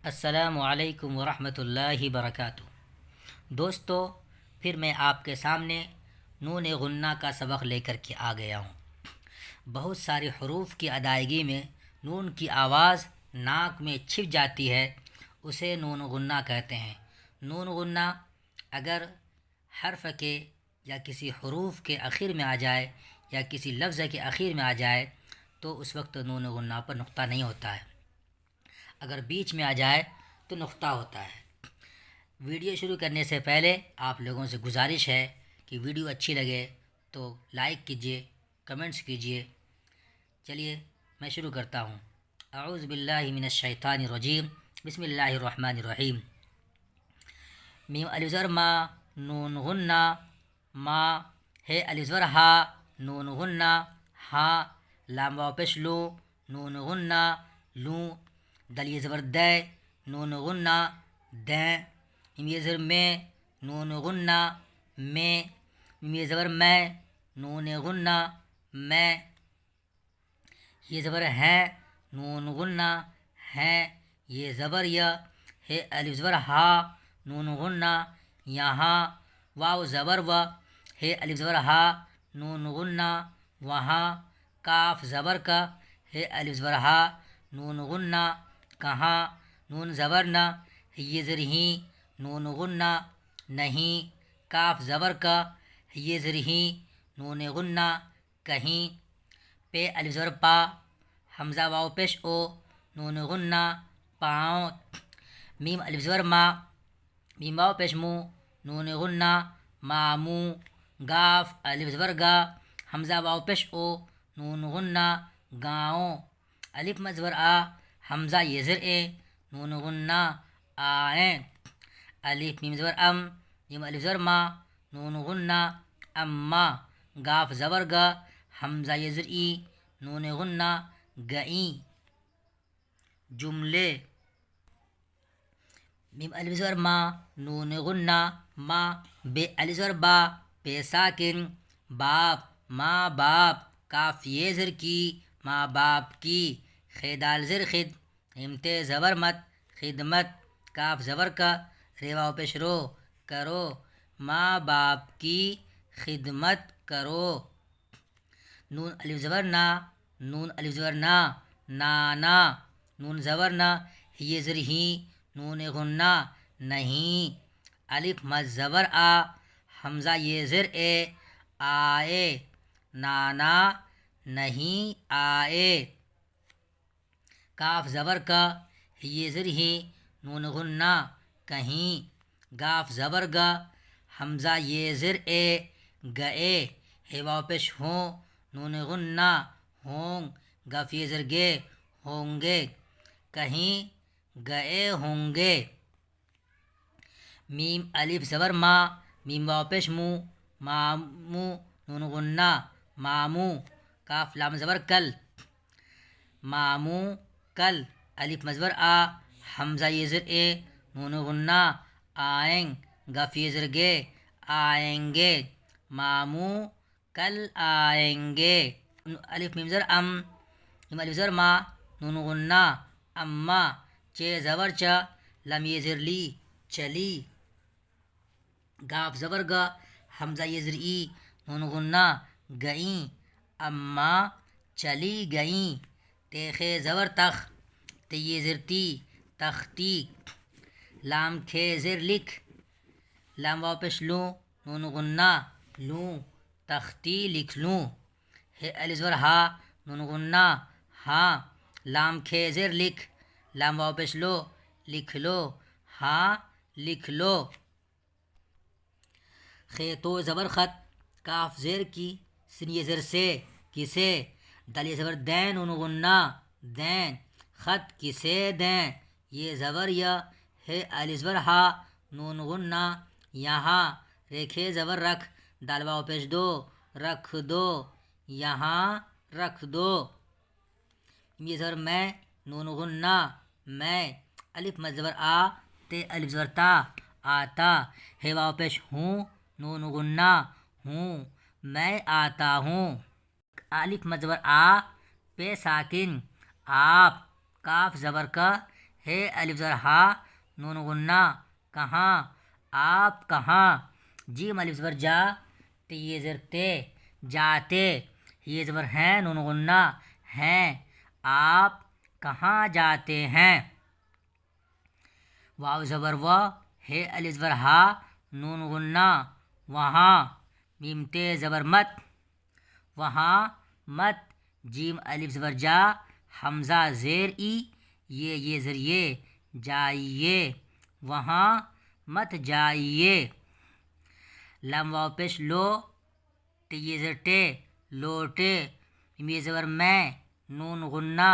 السلام علیکم ورحمۃ اللہ وبرکاتہ۔ دوستو، پھر میں آپ کے سامنے نون غنہ کا سبق لے کر کے آ گیا ہوں۔ بہت سارے حروف کی ادائیگی میں نون کی آواز ناک میں چھپ جاتی ہے، اسے نون غنہ کہتے ہیں۔ نون غنہ اگر حرف کے یا کسی حروف کے آخر میں آ جائے یا کسی لفظ کے آخر میں آ جائے تو اس وقت نون غنہ پر نقطہ نہیں ہوتا ہے، اگر بیچ میں آ جائے تو نقطہ ہوتا ہے۔ ویڈیو شروع کرنے سے پہلے آپ لوگوں سے گزارش ہے کہ ویڈیو اچھی لگے تو لائک کیجیے، کمنٹس کیجیے۔ چلیے میں شروع کرتا ہوں۔ اعوذ باللہ من الشیطان الرجیم، بسم اللہ الرحمن الرحیم۔ میم الف زبر ما، نون غنہ، ما ہے الف زبر ہا، نون غنہ، ہا لام واو پیش لو، نون غنہ، لوں دال یہ زبر دے، نون غنہ، دیں میم یہ زبر میں، نون غنہ، میں میم یہ زبر میں، نون غنہ، میں یہ زبر ہے، نون غنہ، ہے یہ زبر یا ہے الف زبر ہا، نون غنہ، یہاں واو زبر و ہے الف زبر ہا، نون غنہ، وہاں کاف زبر کا ہے الف زبر ہا، نون غنہ، کہاں نون زبر نہ یہ زر ہی، نون غنہ، نہیں کاف زبر کا یہ زر ہی، نون غنہ، کہیں پے الف زبر پا، حمزہ واو پیش او، نون غنہ، پاؤں میم الف زبر ما، میم واو پیش مو، نون غنہ، ماموں گاف الف زبر گا، حمزہ واو پیش او، نون غنہ، گاؤں الف مد زبر آ، حمزہ یہ زر اے، نون غنہ، آئیں الف میم زبر ام، میم الف زبر ما، نون غنہ، اما گاف زبر گا، حمزہ یہ زر ای، نون غنہ، گئیں جملے میم الف زبر ما، نون غنہ، ما بے الف زبر با، بے ساکن، باپ ماں باپ کاف یہ زر کی، ماں باپ کی، خے دال زر خد، امتے زبر مت، خدمت کاف زبر کا، رے واو پیش رو، کرو ماں باپ کی خدمت کرو۔ نون الف زبر نا، نون الف زبر نا، نانا نون زبر نا یہ زر ہی، نون غنہ، نہیں الف مد زبر آ، حمزہ یہ زر اے، آئے نانا نہیں آئے کاف زبر کا یہ زر ہی، نون غنہ، کہیں گاف زبر گا، حمزہ یہ زر اے، گئے ہے واو پیش ہوں، نون غنہ، ہوں گف یہ زر گے، ہوں گے کہیں گئے ہوں گے۔ میم الف زبر ما، میم واو پیش مو، ماموں نون غنہ، ماموں کاف لام زبر کل، ماموں کل الف مزبر آ، حمزہ یہ زر اے، نون غنہ، آئیں گف یہ زر گے، آئیں گے ماموں کل آئیں گے۔ الف میم زر ام، میم الف زر ما، نون غنہ، اما چے زبر چا، لم یہ زر لی، چلی گاف زبر گا، حمزہ یہ زر ای، نون غنہ، گئیں اما چلی گئیں تے خے زبر تخ، تے یہ زر تی، تختی لام کھے زر لکھ، لام واو پیش لوں، نون غنہ، لوں تختی لکھ لوں، ہے الف زبر ہا، نون غنہ، ہاں لام کھے زر لکھ، لام واو پیش لو، لکھ لو، ہاں لکھ لو۔ خے تو زبر خط، کاف زیر کی، سن یہ زر سے، کسے دال یہ زبر دین، نون غنہ، دیں خط کسے دیں، یہ زبر یا ہے الف زبر ہا، نون غنہ، یہاں ریکھے زبر رکھ، دال واو پیش دو، رکھ دو، یہاں رکھ دو۔ یہ زبر میں، نون غنہ، میں الف مد زبر آ، تے الف زبر تا، آتا ہے واو پیش ہوں، نون غنہ، ہوں میں آتا ہوں۔ الف مد زبر آ، پے ساکن، آپ کاف زبر کا ہے الف زبر ہا نون غنہ کہاں آپ کہاں جیم الف زبر جا تے یہ زبر تے جاتے یہ زبر ہیں نون غنہ ہیں آپ کہاں جاتے ہیں واو زبر و ہے الف زبر ہا نون غنہ وہاں میم تے زبر مت وہاں مت جیم الف زبر جا حمزہ زیر ای یہ ذریعے جائیے وہاں مت جائیے لم واو پیش لو ٹے یہ زر ٹے لوٹے یہ زبر میں نون غنہ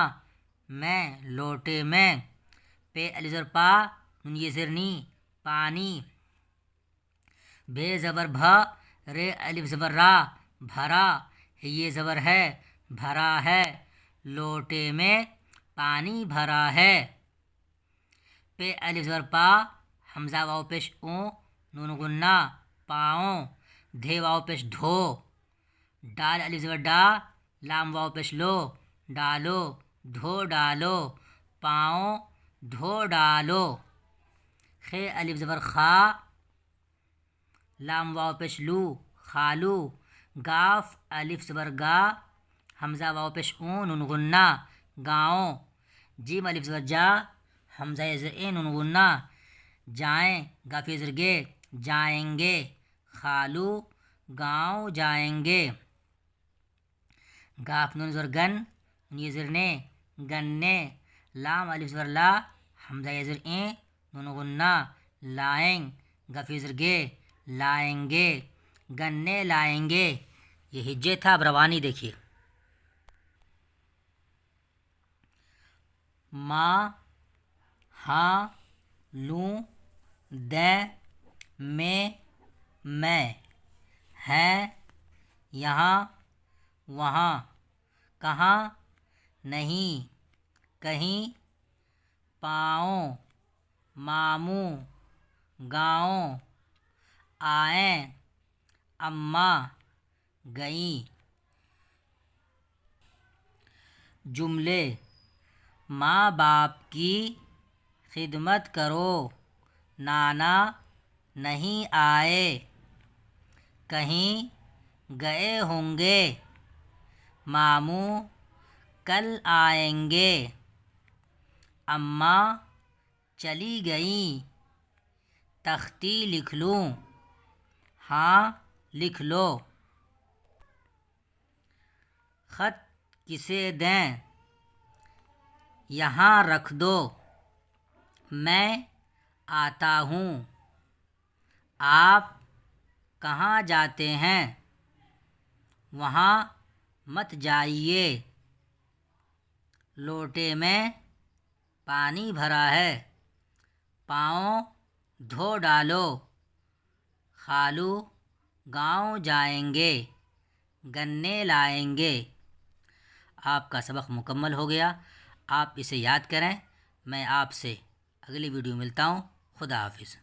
میں لوٹے میں پے الف زبر پا نون یہ زر نی پانی بے زبر بھا رے الف زبر را بھرا یہ زبر ہے بھرا ہے لوٹے میں پانی بھرا ہے پے الف زبر پا حمزہ واو پیش اوں نون غنہ پاؤں دھے واو پیش دھو ڈال الف زبر ڈا لام واو پیش لو ڈالو دھو ڈالو پاؤں دھو ڈالو خے الف زبر خا لام واو پیش لو خالو گاف الف زبر گا حمزہ واو پیش اون نون غنہ گاؤں جیم الف زبر جا حمزہ زر اے نون غنہ جائیں گاف زر گے جائیں گے خالو گاؤں جائیں گے گاف نون زر گن یہ زر نے گنے لام الف زبر لا حمزہ زر اے نون غنہ لائیں گاف زر گے لائیں گے گنے لائیں گے یہ ہجے تھا اب روانی دیکھیے ماں ہاں لوں دیں میں ہیں یہاں وہاں کہاں نہیں کہیں پاؤں ماموں گاؤں آئیں اماں گئیں جملے ماں باپ کی خدمت کرو نانا نہیں آئے کہیں گئے ہوں گے ماموں کل آئیں گے اماں چلی گئیں تختی لکھ لوں ہاں لکھ لو خط کسے دیں یہاں رکھ دو میں آتا ہوں آپ کہاں جاتے ہیں وہاں مت جائیے لوٹے میں پانی بھرا ہے پاؤں دھو ڈالو خالو گاؤں جائیں گے گنے لائیں گے آپ کا سبق مکمل ہو گیا آپ اسے یاد کریں میں آپ سے اگلی ویڈیو ملتا ہوں خدا حافظ